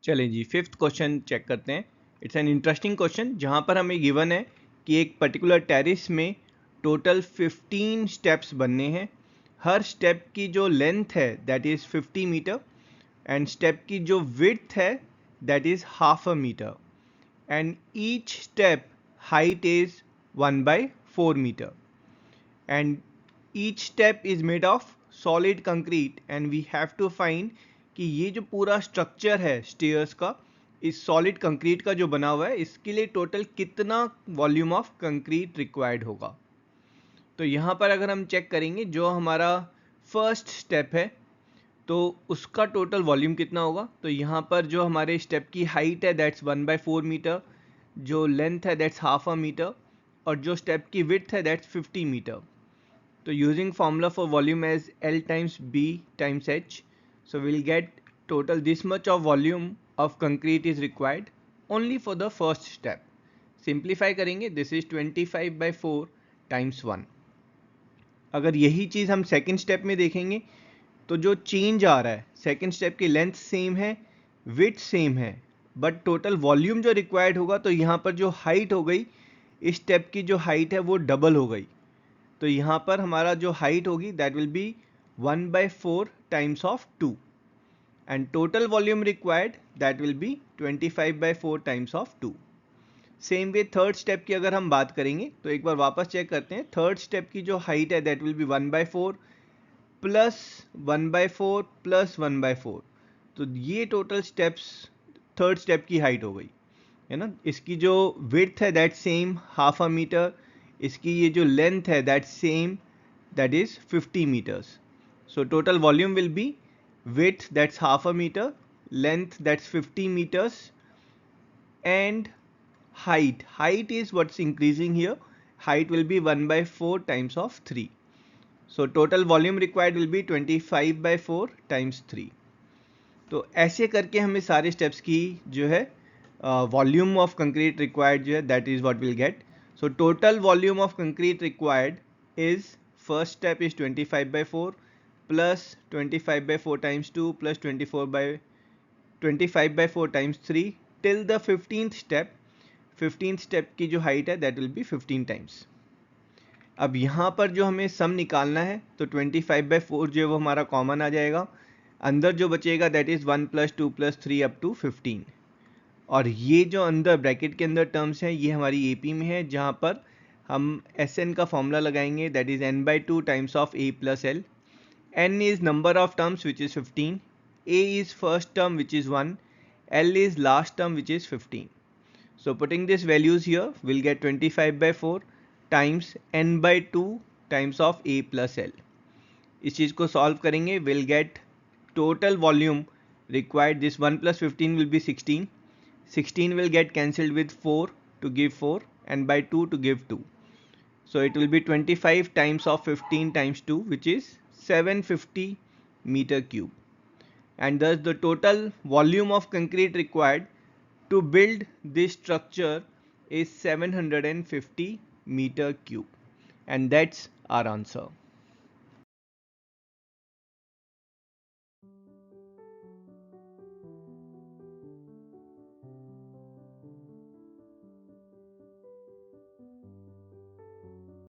चलें जी, fifth question check करते हैं। इट्स एन इंटरेस्टिंग क्वेश्चन जहाँ पर हमें गिवन है कि एक पर्टिकुलर टेरिस में टोटल 15 स्टेप्स बनने हैं। हर स्टेप की जो लेंथ है that is 50 metre and step की जो विड्थ है that is half a metre and each step height is 1/4 metre and each step is made of solid concrete and we have to find कि ये जो पूरा structure है stairs का इस सॉलिड कंक्रीट का जो बना हुआ है इसके लिए टोटल कितना वॉल्यूम ऑफ कंक्रीट रिक्वायर्ड होगा। तो यहाँ पर अगर हम चेक करेंगे जो हमारा फर्स्ट स्टेप है तो उसका टोटल वॉल्यूम कितना होगा। तो यहाँ पर जो हमारे स्टेप की हाइट है दैट्स 1/4 मीटर, जो लेंथ है दैट्स हाफ अ मीटर और जो स्टेप की विड्थ है that's 50 metre. So using formula for volume as L times B times H, so we'll get total this much of volume of concrete is required only for the first step. Simplify करेंगे this is 25/4 times 1. अगर यही चीज़ हम second step में देखेंगे तो जो change आ रहा है सेकेंड स्टेप की लेंथ सेम है, विड्थ सेम है, बट टोटल वॉल्यूम जो रिक्वायर्ड होगा तो यहाँ पर जो हाइट हो गई इस स्टेप की जो हाइट है वो डबल हो गई। तो यहाँ पर हमारा जो हाइट होगी that will be 1/4 times of 2 and total volume required that will B 25/4 times of 2। Same way third step की अगर हम बात करेंगे तो एक बार वापस चेक करते हैं। थर्ड स्टेप की जो हाइट है that will be 1/4 plus 1/4 plus 1/4। तो ये टोटल स्टेप्स थर्ड स्टेप की हाइट हो गई है ना। इसकी जो विड्थ है that same half a metre, इसकी ये जो लेंथ है that same that is 50 meters. So total volume will be width that's half a meter, length that's 50 meters and height is what's increasing here. Height will be 1/4 times of 3. So total volume required will be 25/4 times 3. तो ऐसे करके हमें सारे steps की जो है volume of concrete required जो है that is what will get. So total volume of concrete required is first step is 25/4 plus 25/4 times 2 plus 25/4 times 3 till the 15th step। 15th step की जो हाइट है that will B 15 times. अब यहाँ पर जो हमें सम निकालना है तो 25/4 जो है वो हमारा कॉमन आ जाएगा, अंदर जो बचेगा दैट इज़ 1 + 2 + 3 अप टू 15 और ये जो अंदर ब्रैकेट के अंदर टर्म्स हैं ये हमारी एपी में है जहाँ पर हम Sn का फॉर्मूला लगाएंगे that is n/2 times of a + l। n is number of terms which is 15, a is first term which is 1, l is last term which is 15। So putting these values here we'll get 25/4 times n/2 times of a plus l। इस चीज़ को solve करेंगे we'll get total volume required, this 1 + 15 will be 16, 16 will get cancelled with 4 to give 4 and by 2 to give 2, so it will be 25 times of 15 times 2 which is 750 meter cube and thus the total volume of concrete required to build this structure is 750 meter cube and that's our answer।